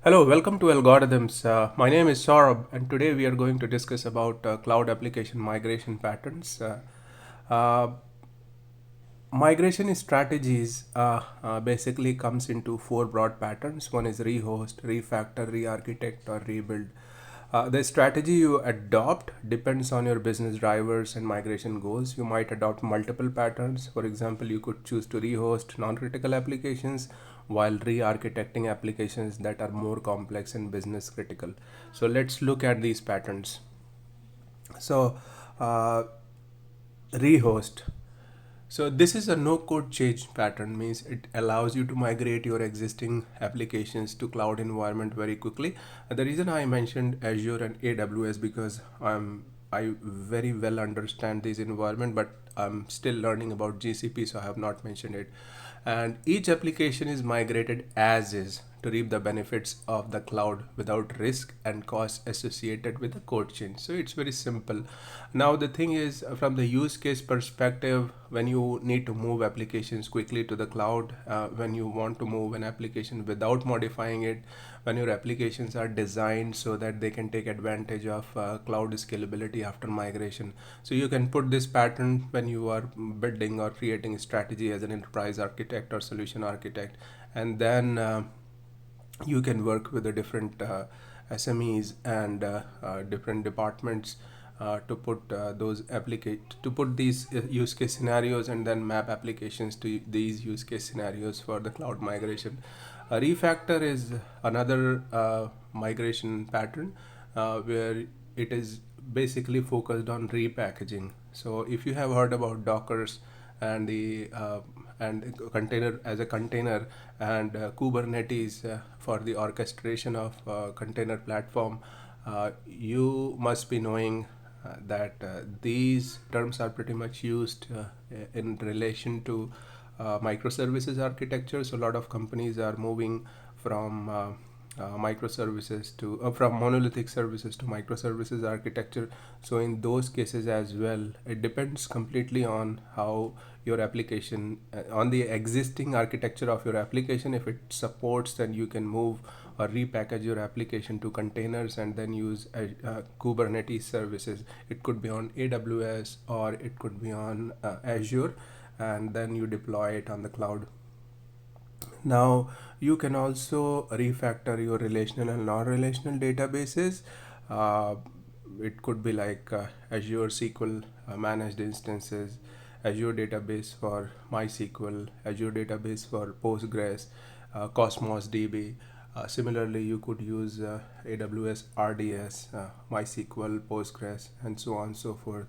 Hello, welcome to Algorithms. My name is Saurabh, and today we are going to discuss about cloud application migration patterns. Uh, Migration strategies basically comes into four broad patterns. One is rehost, refactor, re-architect, or rebuild. The strategy you adopt depends on your business drivers and migration goals. You might adopt multiple patterns. For example, you could choose to rehost non-critical applications while re-architecting applications that are more complex and business critical. So let's look at these patterns. So, uh, rehost. So this is a no code change pattern, means it allows you to migrate your existing applications to cloud environment very quickly. The reason I mentioned Azure and AWS because I very well understand this environment, but I'm still learning about GCP, so I have not mentioned it. And each application is migrated as is to reap the benefits of the cloud without risk and costs associated with the code change. So it's very simple. Now the thing is, from the use case perspective, when you need to move applications quickly to the cloud, when you want to move an application without modifying it, when your applications are designed so that they can take advantage of cloud scalability after migration. So you can put this pattern when you are building or creating a strategy as an enterprise architect or solution architect, and then you can work with the different SMEs and different departments to put these use case scenarios and then map applications to these use case scenarios for the cloud migration. A refactor is another migration pattern where it is basically focused on repackaging. So if you have heard about Dockers and the and container as a container and Kubernetes for the orchestration of container platform, you must be knowing that these terms are pretty much used in relation to microservices architecture. So a lot of companies are moving from microservices to from monolithic services to microservices architecture. So in those cases as well, it depends completely on how your application on the existing architecture of your application. If it supports, then you can move or repackage your application to containers and then use Kubernetes services. It could be on AWS or it could be on Azure, and then you deploy it on the cloud. Now you can also refactor your relational and non-relational databases. Uh, it could be like Azure SQL managed instances, Azure database for MySQL, Azure database for Postgres, Cosmos DB. Similarly, you could use AWS RDS, MySQL, Postgres, and so on and so forth.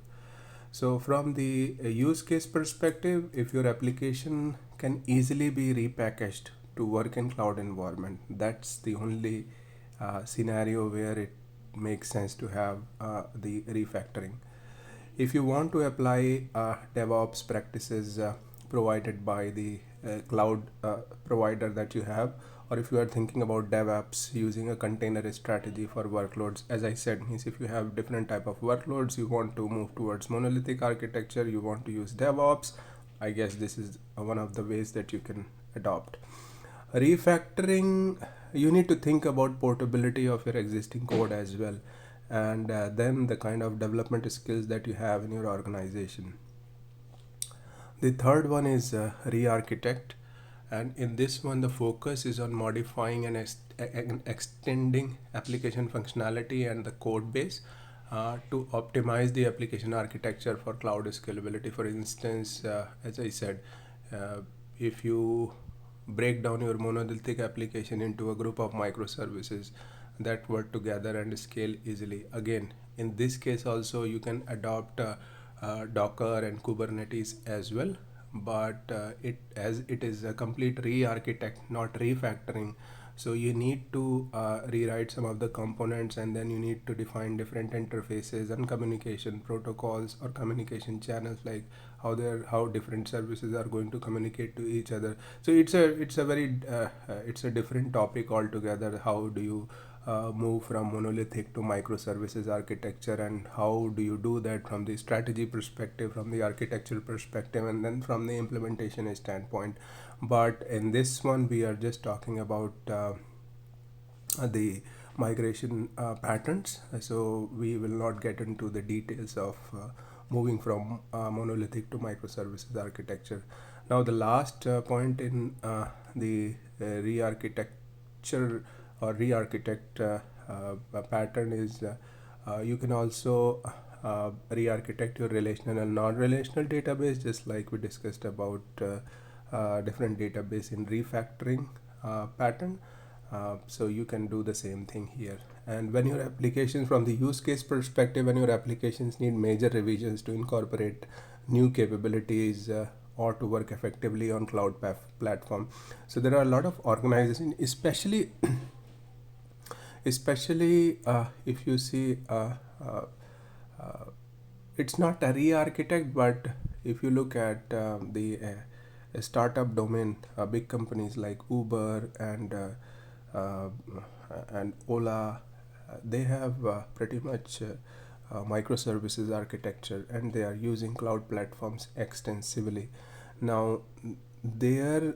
So from the use case perspective, if your application can easily be repackaged to work in cloud environment, that's the only scenario where it makes sense to have the refactoring. If you want to apply DevOps practices provided by the cloud provider that you have, or if you are thinking about DevOps using a container strategy for workloads, as I said, means if you have different type of workloads, you want to move towards monolithic architecture, you want to use DevOps, I guess this is one of the ways that you can adopt. Refactoring, you need to think about portability of your existing code as well, and then the kind of development skills that you have in your organization. The third one is re-architect, and in this one the focus is on modifying and extending application functionality and the code base to optimize the application architecture for cloud scalability. For instance, as I said, uh, if you break down your monolithic application into a group of microservices that work together and scale easily. Again, in this case also you can adopt Docker and Kubernetes as well, but it is a complete re-architect, not refactoring. So you need to rewrite some of the components, and then you need to define different interfaces and communication protocols or communication channels, like how different services are going to communicate to each other. So it's a very it's a different topic altogether. How do you move from monolithic to microservices architecture, and how do you do that from the strategy perspective, from the architectural perspective, and then from the implementation standpoint. But in this one we are just talking about the migration patterns. So we will not get into the details of moving from monolithic to microservices architecture. Now the last point in the re-architecture or re-architect pattern is you can also re-architect your relational and non-relational database, just like we discussed about different database in refactoring pattern. So you can do the same thing here. And when your applications, from the use case perspective, when your applications need major revisions to incorporate new capabilities or to work effectively on cloud platform, so there are a lot of organizations, especially if you see it's not a re-architect, but if you look at the startup domain, big companies like Uber uh, and Ola, they have pretty much microservices architecture, and they are using cloud platforms extensively. Now, their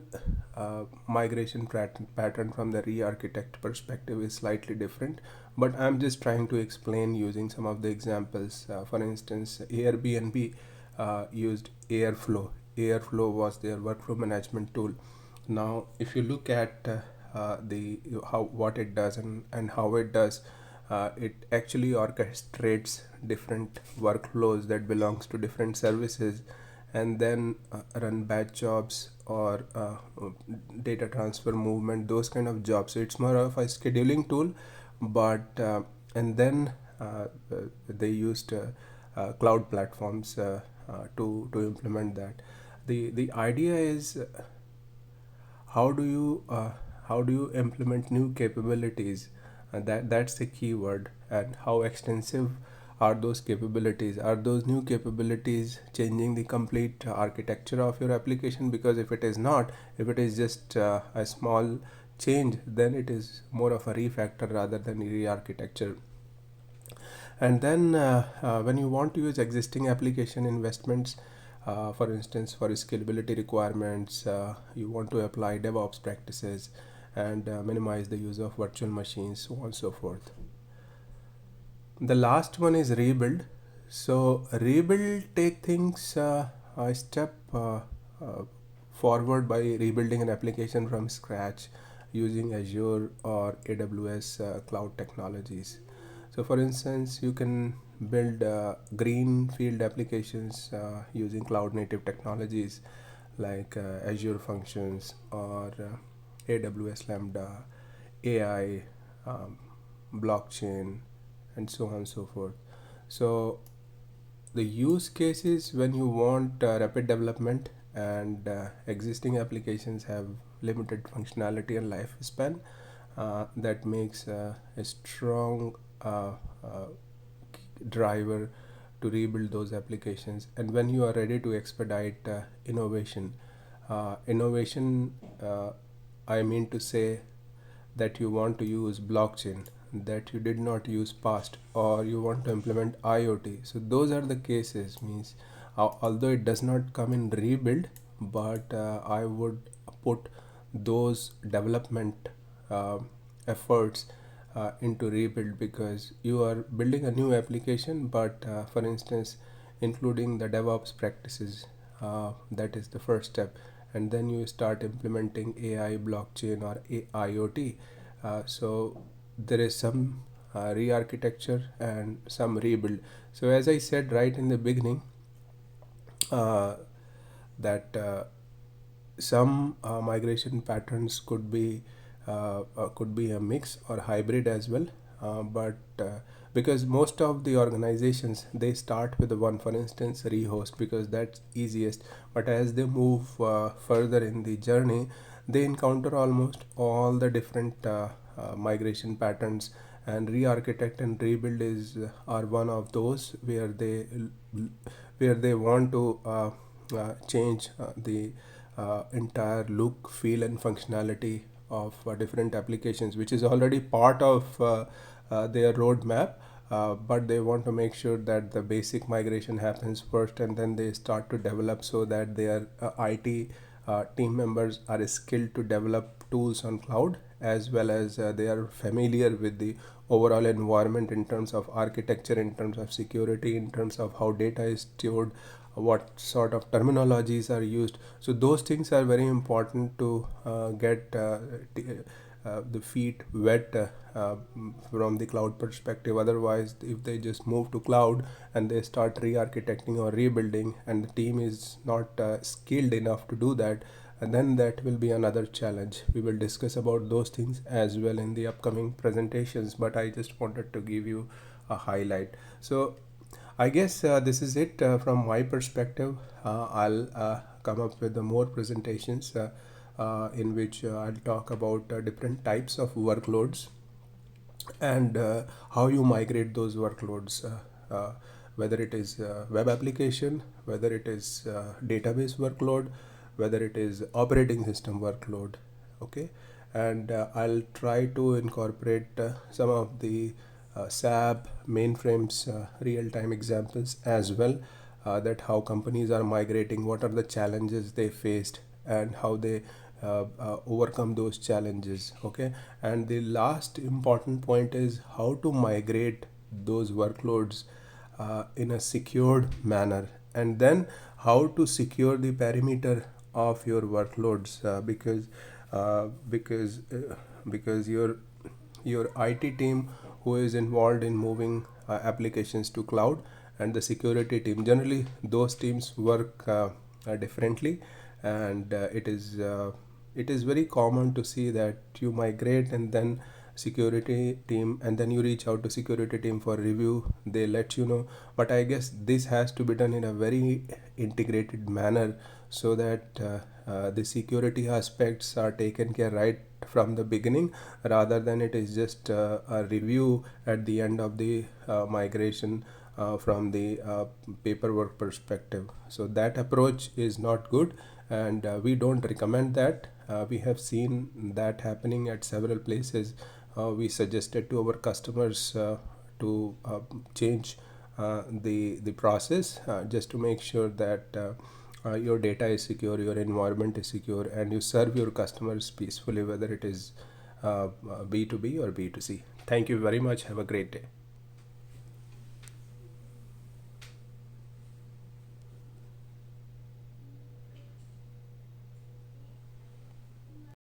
migration pattern from the re-architect perspective is slightly different, but I'm just trying to explain using some of the examples. For instance, Airbnb used Airflow was their workflow management tool. Now if you look at the how what it does and how it does, it actually orchestrates different workflows that belongs to different services, and then run batch jobs or data transfer movement, those kind of jobs. So it's more of a scheduling tool, but and then they used cloud platforms to implement that. The idea is how do you implement new capabilities. That's the key word. And how extensive are those capabilities? Are those new capabilities changing the complete architecture of your application? Because if it is not, if it is just a small change, then it is more of a refactor rather than a re-architecture. And then when you want to use existing application investments, for instance, for scalability requirements, you want to apply DevOps practices and minimize the use of virtual machines, so on and so forth. The last one is rebuild. So rebuild take things a step forward by rebuilding an application from scratch using Azure or AWS cloud technologies. So for instance, you can build greenfield applications using cloud native technologies like Azure Functions or AWS Lambda, AI, um, blockchain, and so on and so forth. So the use cases when you want rapid development and existing applications have limited functionality and lifespan, that makes a strong uh, driver to rebuild those applications. And when you are ready to expedite innovation, I mean to say that you want to use blockchain that you did not use past, or you want to implement IoT. So those are the cases. Means although it does not come in rebuild, but I would put those development uh, efforts into rebuild, because you are building a new application, but for instance, including the DevOps practices, that is the first step. And then you start implementing AI, blockchain, or IoT. So there is some re-architecture and some rebuild. So as I said right in the beginning, uh, that some migration patterns could be a mix or hybrid as well, but because most of the organizations, they start with the one, for instance rehost, because that's easiest. But as they move further in the journey, they encounter almost all the different migration patterns, and re-architect and rebuild is are one of those where they want to change the entire look, feel, and functionality of different applications, which is already part of their roadmap. But they want to make sure that the basic migration happens first, and then they start to develop, so that their IT team members are skilled to develop tools on cloud, as well as they are familiar with the overall environment in terms of architecture, in terms of security, in terms of how data is stored, what sort of terminologies are used. So those things are very important to get the feet wet from the cloud perspective. Otherwise, if they just move to cloud and they start re-architecting or rebuilding, and the team is not skilled enough to do that, and then that will be another challenge. We will discuss about those things as well in the upcoming presentations, but I just wanted to give you a highlight. So I guess this is it from my perspective. I'll come up with the more presentations in which I'll talk about different types of workloads and how you migrate those workloads, whether it is web application, whether it is database workload, whether it is operating system workload. Okay, and I'll try to incorporate some of the SAP mainframes real-time examples as well, that how companies are migrating, what are the challenges they faced, and how they overcome those challenges. Okay, and the last important point is how to migrate those workloads in a secured manner, and then how to secure the perimeter of your workloads, because your IT team who is involved in moving applications to cloud, and the security team, generally those teams work differently, and it is very common to see that you migrate and then security team, and then you reach out to security team for review, they let you know. But I guess this has to be done in a very integrated manner, so that the security aspects are taken care right from the beginning, rather than it is just a review at the end of the migration from the paperwork perspective. So that approach is not good, and we don't recommend that. We have seen that happening at several places. We suggested to our customers to change the process, just to make sure that your data is secure, your environment is secure, and you serve your customers peacefully, whether it is B2B or B2C. Thank you very much. Have a great day.